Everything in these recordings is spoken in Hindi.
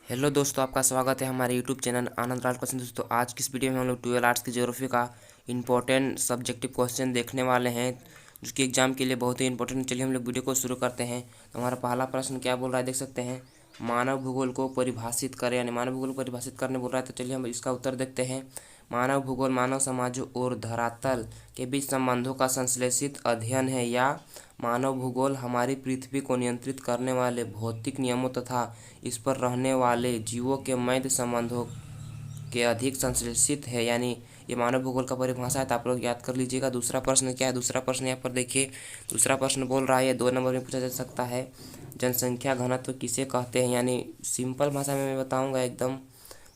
हेलो दोस्तों, आपका स्वागत है हमारे यूट्यूब चैनल आनंद लाल क्वेश्चन। दोस्तों आज की इस वीडियो में हम लोग 12 आर्ट्स की ज्योग्राफी का इंपॉर्टेंट सब्जेक्टिव क्वेश्चन देखने वाले हैं, जो कि एग्जाम के लिए बहुत ही इंपॉर्टेंट। चलिए हम लोग वीडियो को शुरू करते हैं। तो हमारा पहला प्रश्न क्या बोल रहा है, देख सकते हैं। मानव भूगोल को परिभाषित करें, यानी मानव भूगोल को परिभाषित करने बोल रहा है। तो चलिए हम इसका उत्तर देखते हैं। मानव भूगोल मानव समाजों और धरातल के बीच संबंधों का संश्लेषित अध्ययन है, या मानव भूगोल हमारी पृथ्वी को नियंत्रित करने वाले भौतिक नियमों तथा इस पर रहने वाले जीवों के मध्य संबंधों के अधिक संश्लेषित है। यानी ये मानव भूगोल का परिभाषा है, तो आप लोग याद कर लीजिएगा। दूसरा प्रश्न क्या है, दूसरा प्रश्न यहाँ पर देखिए। दूसरा प्रश्न बोल रहा है, ये 2 नंबर में पूछा जा सकता है, जनसंख्या घनत्व किसे कहते हैं। यानी सिंपल भाषा में मैं बताऊंगा एकदम।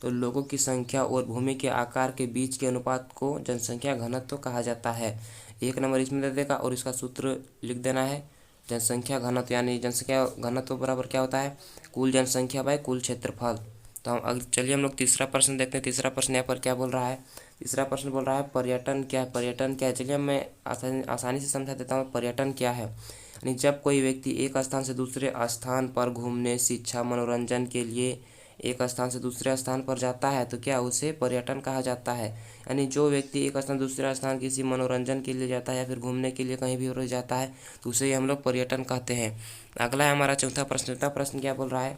तो लोगों की संख्या और भूमि के आकार के बीच के अनुपात को जनसंख्या घनत्व कहा जाता है। 1 नंबर इसमें दे देगा और इसका सूत्र लिख देना है। जनसंख्या घनत्व यानी जनसंख्या घनत्व बराबर क्या होता है, कुल जनसंख्या बाय कुल क्षेत्रफल। तो हम चलिए हम लोग तीसरा प्रश्न देखते हैं। तीसरा प्रश्न यहाँ पर क्या बोल रहा है, तीसरा प्रश्न बोल रहा है पर्यटन क्या है। पर्यटन क्या है, चलिए मैं आसानी से समझा देता हूँ। पर्यटन क्या है, यानी जब कोई व्यक्ति एक स्थान से दूसरे स्थान पर घूमने, शिक्षा, मनोरंजन के लिए एक स्थान से दूसरे स्थान पर जाता है, तो क्या उसे पर्यटन कहा जाता है। यानी जो व्यक्ति एक स्थान दूसरा स्थान किसी मनोरंजन के लिए जाता है या फिर घूमने के लिए कहीं भी और जाता है, तो उसे ही हम लोग पर्यटन कहते हैं। अगला है हमारा चौथा प्रश्न। चौथा प्रश्न क्या बोल रहा है,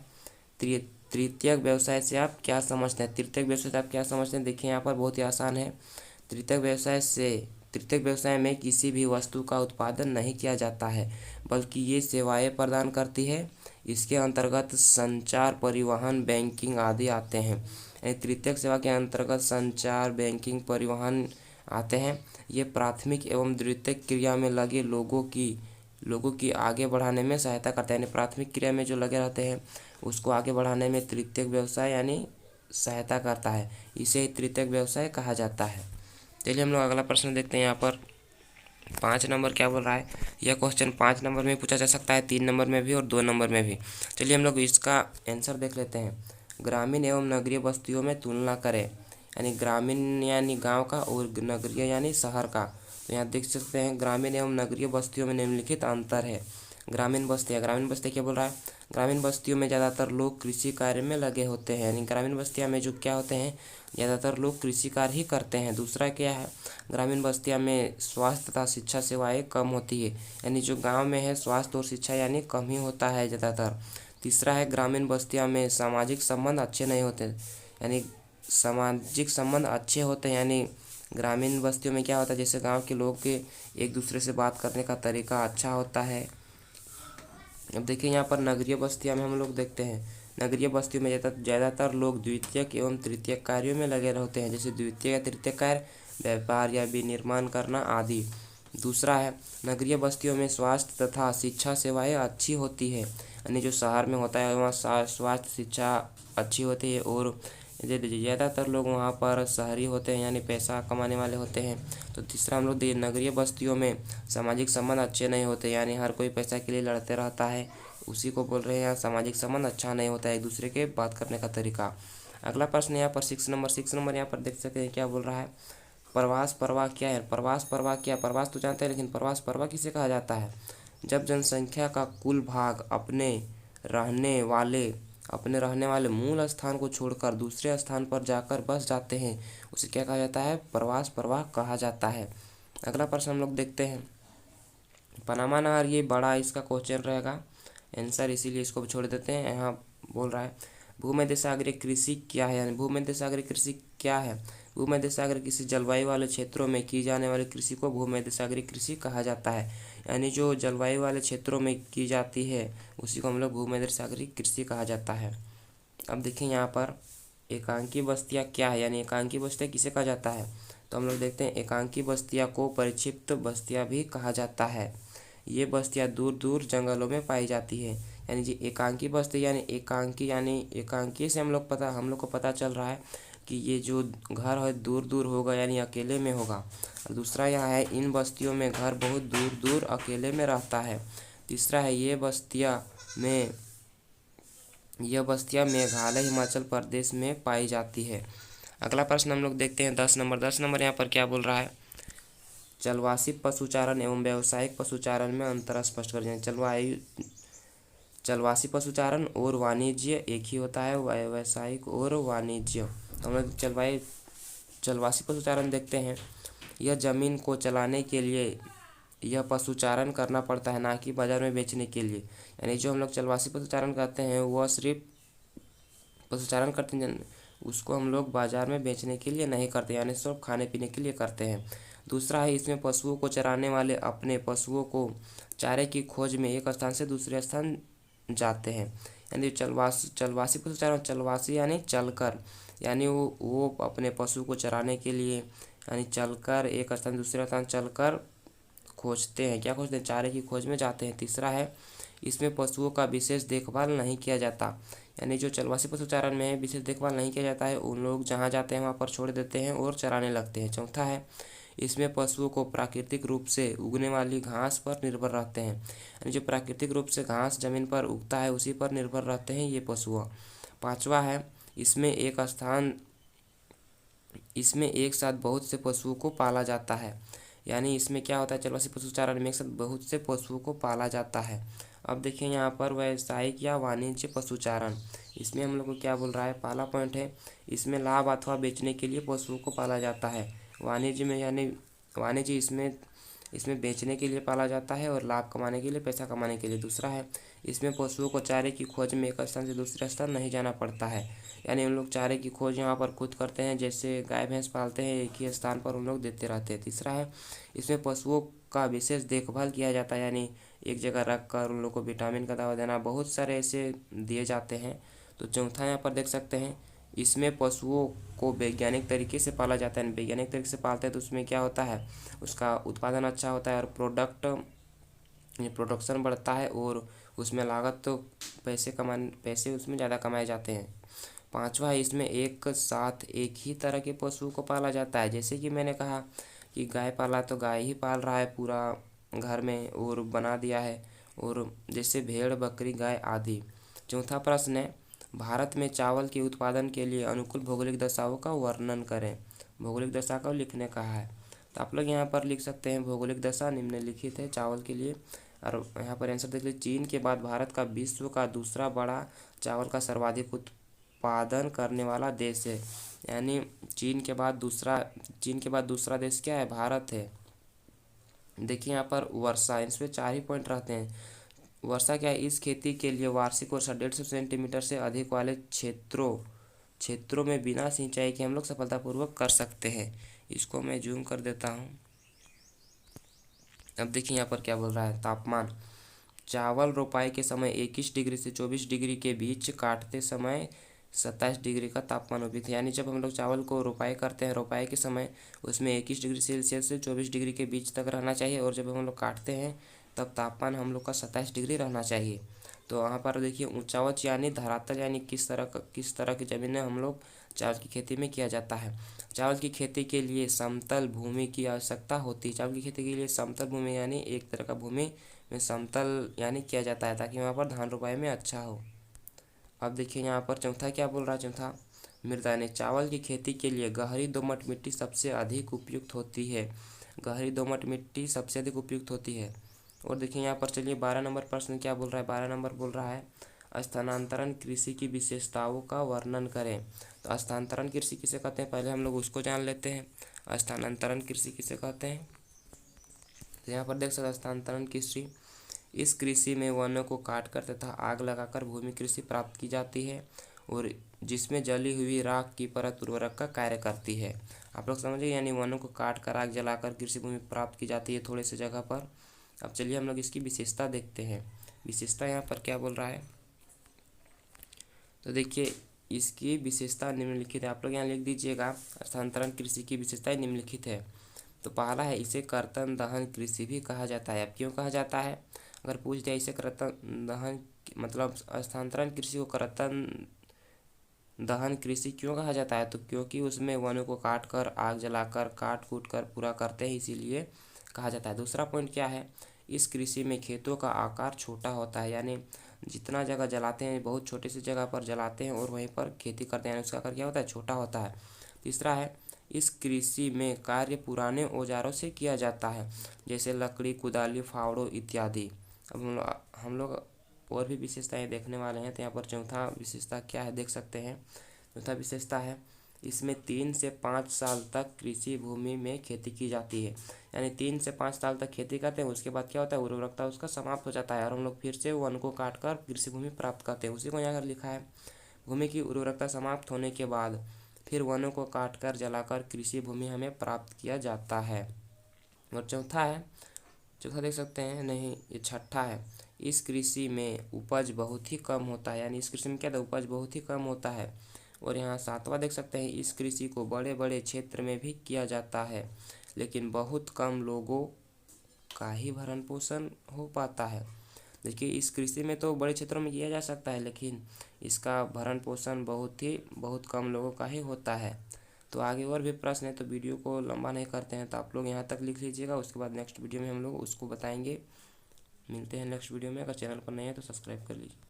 तृतीयक व्यवसाय से आप क्या समझते हैं। तृतीयक व्यवसाय से आप क्या समझते हैं, देखिए यहाँ पर बहुत ही आसान है। तृतीयक व्यवसाय में किसी भी वस्तु का उत्पादन नहीं किया जाता है, बल्कि ये सेवाएं प्रदान करती है। इसके अंतर्गत संचार, परिवहन, बैंकिंग आदि आते हैं। तृतीयक सेवा के अंतर्गत संचार, बैंकिंग, परिवहन आते हैं। ये प्राथमिक एवं द्वितीयक क्रिया में लगे लोगों की आगे बढ़ाने में सहायता करते हैं। यानी प्राथमिक क्रिया में जो लगे रहते हैं उसको आगे बढ़ाने में तृतीयक व्यवसाय यानी सहायता करता है। इसे ही तृतीयक व्यवसाय कहा जाता है। चलिए हम लोग अगला प्रश्न देखते हैं। यहाँ पर 5 नंबर क्या बोल रहा है, यह क्वेश्चन 5 नंबर में पूछा जा सकता है, 3 नंबर में भी और 2 नंबर में भी। चलिए हम लोग इसका आंसर देख लेते हैं। ग्रामीण एवं नगरीय बस्तियों में तुलना करें, यानी ग्रामीण यानी गांव का और नगरीय यानी शहर का। तो यहाँ देख सकते हैं ग्रामीण एवं नगरीय बस्तियों में निम्नलिखित अंतर है। ग्रामीण बस्तियाँ क्या बोल रहा है, ग्रामीण बस्तियों में ज़्यादातर लोग कृषि कार्य में लगे होते हैं। यानी ग्रामीण बस्तियाँ में जो क्या होते हैं, ज़्यादातर लोग कृषि कार्य ही करते हैं। दूसरा क्या है, ग्रामीण बस्तियाँ में स्वास्थ्य तथा शिक्षा सेवाएं कम होती है। यानी जो गांव में है स्वास्थ्य और शिक्षा यानी कम ही होता है ज़्यादातर। तीसरा है, ग्रामीण बस्तियाँ में सामाजिक संबंध अच्छे नहीं होते। यानी सामाजिक संबंध अच्छे होते हैं, यानी ग्रामीण बस्तियों में क्या होता है, जैसे गांव के लोग के एक दूसरे से बात करने का तरीका अच्छा होता है। अब देखिए यहाँ पर नगरीय बस्तियाँ में हम लोग देखते हैं, नगरीय बस्तियों में ज़्यादातर लोग द्वितीयक एवं तृतीयक कार्यों में लगे रहते हैं, जैसे द्वितीय या तृतीय कार्य, व्यापार या विनिर्माण करना आदि। दूसरा है, नगरीय बस्तियों में स्वास्थ्य तथा शिक्षा सेवाएं अच्छी होती है। यानी जो शहर में होता है वहाँ स्वास्थ्य शिक्षा अच्छी होती है, और ज़्यादातर लोग वहाँ पर शहरी होते हैं, यानी पैसा कमाने वाले होते हैं। तो तीसरा हम लोग नगरीय बस्तियों में सामाजिक संबंध अच्छे नहीं होते, यानी हर कोई पैसा के लिए लड़ते रहता है, उसी को बोल रहे हैं यहाँ सामाजिक संबंध अच्छा नहीं होता है, एक दूसरे के बात करने का तरीका। अगला प्रश्न यहाँ पर 6 नंबर यहाँ पर देख सकते हैं क्या बोल रहा है, प्रवास पर्व क्या है। प्रवास पर्व क्या, प्रवास तो जानते हैं, लेकिन प्रवास पर्व किसे कहा जाता है। जब जनसंख्या का कुल भाग अपने रहने वाले मूल स्थान को छोड़कर दूसरे स्थान पर जाकर बस जाते हैं, उसे क्या कहा जाता है, प्रवास पर्व कहा जाता है। अगला प्रश्न हम लोग देखते हैं, पनामा नहर, ये बड़ा इसका क्वेश्चन रहेगा आंसर, इसीलिए इसको छोड़ देते हैं। यहाँ बोल रहा है भूमध्य सागरीय कृषि क्या है। यानी भूमध्य सागरीय कृषि क्या है, भूमध्य सागर किसी जलवायु वाले क्षेत्रों में की जाने वाली कृषि को भूमध्य सागरीय कृषि कहा जाता है। यानी जो जलवायु वाले क्षेत्रों में की जाती है उसी को हम लोग भूमध्य सागरीय कृषि कहा जाता है। अब देखिए यहाँ पर एकांकी बस्तियाँ क्या है, यानी एकांकी बस्तियाँ किसे कहा जाता है। तो हम लोग देखते हैं एकांकी बस्तियाँ को परिक्षिप्त बस्तियाँ भी कहा जाता है। ये बस्तियाँ दूर दूर जंगलों में पाई जाती है। यानी जी एकांकी बस्ती यानी एकांकी से हम लोग को पता चल रहा है कि ये जो घर है दूर दूर होगा, यानी अकेले में होगा। और दूसरा यह है, इन बस्तियों में घर बहुत दूर दूर अकेले में रहता है। तीसरा है, यह बस्तियाँ मेघालय, हिमाचल प्रदेश में पाई जाती है। अगला प्रश्न हम लोग देखते हैं 10 नंबर यहाँ पर क्या बोल रहा है, जलवासी पशुचारण एवं व्यावसायिक पशुचारण में अंतर स्पष्ट कर। चलवासी पशुचारण और वाणिज्य एक ही होता है, व्यावसायिक और वाणिज्य। हम लोग चलवासी पशुचारण देखते हैं। यह जमीन को चलाने के लिए यह पशुचारण करना पड़ता है, ना कि बाजार में बेचने के लिए। यानी जो हम लोग चलवासी पशुचारण करते हैं वह सिर्फ पशुचारण करते हैं, उसको हम लोग बाजार में बेचने के लिए नहीं करते, यानी सिर्फ खाने पीने के लिए करते हैं। दूसरा है, इसमें पशुओं को चराने वाले अपने पशुओं को चारे की खोज में एक स्थान से दूसरे स्थान जाते हैं। यानी चलवासी पशुचारण, चलवासी यानी चलकर, यानी वो अपने पशु को चराने के लिए यानी चलकर एक स्थान से दूसरे स्थान चलकर खोजते हैं। क्या खोजते हैं? चारे की खोज में जाते हैं। तीसरा है, इसमें पशुओं का विशेष देखभाल नहीं किया जाता। यानी जो चलवासी पशुचारण में विशेष देखभाल नहीं किया जाता है, उन लोग जहाँ जाते हैं वहाँ पर छोड़ देते हैं और चराने लगते हैं। चौथा है, इसमें पशुओं को प्राकृतिक रूप से उगने वाली घास पर निर्भर रहते हैं। यानी जो प्राकृतिक रूप से घास जमीन पर उगता है उसी पर निर्भर रहते हैं ये पशु। पांचवा है, इसमें एक साथ बहुत से पशुओं को पाला जाता है। यानी इसमें क्या होता है, चलवासी पशुचारण में एक साथ बहुत से पशुओं को पाला जाता है। अब देखिए यहाँ पर व्यावसायिक या वाणिज्य पशुचारण, इसमें हम लोग को क्या बोल रहा है, पहला पॉइंट है, इसमें लाभ अथवा बेचने के लिए पशुओं को पाला जाता है। वाणिज्य में यानी वाणिज्य इसमें बेचने के लिए पाला जाता है और लाभ कमाने के लिए, पैसा कमाने के लिए। दूसरा है, इसमें पशुओं को चारे की खोज में एक स्थान से दूसरे स्थान नहीं जाना पड़ता है। यानी उन लोग चारे की खोज यहाँ पर खुद करते हैं, जैसे गाय भैंस पालते हैं एक ही स्थान पर उन लोग देते रहते हैं। तीसरा है, इसमें पशुओं का विशेष देखभाल किया जाता है, यानी एक जगह रख कर उन लोग को विटामिन का दवा देना, बहुत सारे ऐसे दिए जाते हैं। तो चौथा यहाँ पर देख सकते हैं, इसमें पशुओं को वैज्ञानिक तरीके से पाला जाता है। वैज्ञानिक तरीके से पालते हैं तो उसमें क्या होता है, उसका उत्पादन अच्छा होता है और प्रोडक्शन बढ़ता है और उसमें लागत तो पैसे उसमें ज़्यादा कमाए जाते हैं। पांचवा है, इसमें एक साथ एक ही तरह के पशुओं को पाला जाता है। जैसे कि मैंने कहा कि गाय पाला तो गाय ही पाल रहा है पूरा घर में और बना दिया है, और जैसे भेड़, बकरी, गाय आदि। चौथा प्रश्न है, भारत में चावल के उत्पादन के लिए अनुकूल भौगोलिक दशाओं का वर्णन करें। भौगोलिक दशा का लिखने कहा है, तो आप लोग यहाँ पर लिख सकते हैं भौगोलिक दशा निम्नलिखित है चावल के लिए। और यहाँ पर आंसर देख लीजिए, चीन के बाद भारत का विश्व का दूसरा बड़ा चावल का सर्वाधिक उत्पादन करने वाला देश है। यानी चीन के बाद दूसरा देश क्या है, भारत है। देखिए यहाँ पर वर्षा, इसमें 4 ही पॉइंट रहते हैं। वर्षा क्या है, इस खेती के लिए वार्षिक वर्षा 150 सेंटीमीटर से अधिक वाले क्षेत्रों में बिना सिंचाई के हम लोग सफलतापूर्वक कर सकते हैं। इसको मैं जूम कर देता हूँ। अब देखिए यहाँ पर क्या बोल रहा है, तापमान। चावल रोपाई के समय 21 डिग्री से 24 डिग्री के बीच, काटते समय 27 डिग्री का तापमान उपयुक्त है। यानी जब हम लोग चावल को रोपाई करते हैं, रोपाई के समय उसमें 21 डिग्री सेल्सियस से 24 डिग्री के बीच तक रहना चाहिए, और जब हम लोग काटते हैं तब तापमान हम लोग का 27 डिग्री रहना चाहिए। तो वहाँ पर देखिए ऊंचा उच्च यानी धरातल, यानी किस तरह की ज़मीन में हम लोग चावल की खेती में किया जाता है। चावल की खेती के लिए समतल भूमि की आवश्यकता होती है। चावल की खेती के लिए समतल भूमि यानी एक तरह का भूमि में समतल यानी किया जाता है, ताकि वहाँ पर धान रोपाई में अच्छा हो। अब देखिए यहाँ पर चौथा क्या बोल रहा है, चौथा मृदा, यानी चावल की खेती के लिए गहरी दोमट मिट्टी सबसे अधिक उपयुक्त होती है। गहरी दोमट मिट्टी सबसे अधिक उपयुक्त होती है। और देखिए यहाँ पर चलिए 12 नंबर प्रश्न क्या बोल रहा है, 12 नंबर बोल रहा है, स्थानांतरण कृषि की विशेषताओं का वर्णन करें। तो स्थानांतरण कृषि किसे कहते हैं, पहले हम लोग उसको जान लेते हैं। स्थानांतरण कृषि किसे कहते हैं, तो यहाँ पर देख सकते हैं स्थानांतरण कृषि, इस कृषि में वनों को काटकर तथा आग लगाकर भूमि कृषि प्राप्त की जाती है, और जिसमें जली हुई राख की परत उर्वरक का कार्य करती है। आप लोग समझिए, यानी वनों को काट कर आग जलाकर कृषि भूमि प्राप्त की जाती है थोड़े से जगह पर। अब चलिए हम लोग इसकी विशेषता देखते हैं। विशेषता यहाँ पर क्या बोल रहा है, तो देखिए इसकी विशेषता निम्नलिखित है। आप लोग यहाँ लिख दीजिएगा, स्थानांतरण कृषि की विशेषताएं निम्नलिखित है। तो पहला है, इसे कर्तन दहन कृषि भी कहा जाता है। अब क्यों कहा जाता है, अगर पूछ दिया इसे कर्तन दहन मतलब स्थानांतरण कृषि को कर्तन दहन कृषि क्यों कहा जाता है, तो क्योंकि उसमें वनों को काट कर आग जलाकर काट कूट कर पूरा करते हैं, इसीलिए कहा जाता है। दूसरा पॉइंट क्या है, इस कृषि में खेतों का आकार छोटा होता है, यानी जितना जगह जलाते हैं बहुत छोटे से जगह पर जलाते हैं और वहीं पर खेती करते हैं, उसका आकार क्या होता है, छोटा होता है। तीसरा है, इस कृषि में कार्य पुराने औजारों से किया जाता है, जैसे लकड़ी, कुदाली, फावड़ों इत्यादि। अब हम लोग और भी विशेषताएं देखने वाले हैं। तो यहाँ पर चौथा विशेषता क्या है देख सकते हैं। चौथा विशेषता है इसमें 3 से 5 साल तक कृषि भूमि में खेती की जाती है। यानी 3 से 5 साल तक खेती करते हैं, उसके बाद क्या होता है, उर्वरकता उसका समाप्त हो जाता है और हम लोग फिर से वन को काट कर कृषि भूमि प्राप्त करते हैं। उसी को यहाँ पर लिखा है, भूमि की उर्वरकता समाप्त होने के बाद फिर वनों को काटकर जलाकर कृषि भूमि हमें प्राप्त किया जाता है। और चौथा देख सकते हैं, नहीं ये छठा है, इस कृषि में उपज बहुत ही कम होता है। यानी इस कृषि में क्या था, उपज बहुत ही कम होता है। और यहाँ सातवां देख सकते हैं, इस कृषि को बड़े बड़े क्षेत्र में भी किया जाता है, लेकिन बहुत कम लोगों का ही भरण पोषण हो पाता है। देखिए इस कृषि में तो बड़े क्षेत्रों में किया जा सकता है, लेकिन इसका भरण पोषण बहुत कम लोगों का ही होता है। तो आगे और भी प्रश्न है, तो वीडियो को लंबा नहीं करते हैं, तो आप लोग यहाँ तक लिख लीजिएगा। उसके बाद नेक्स्ट वीडियो में हम लोग उसको बताएंगे। मिलते हैं नेक्स्ट वीडियो में। अगर चैनल पर नए हैं तो सब्सक्राइब कर लीजिए।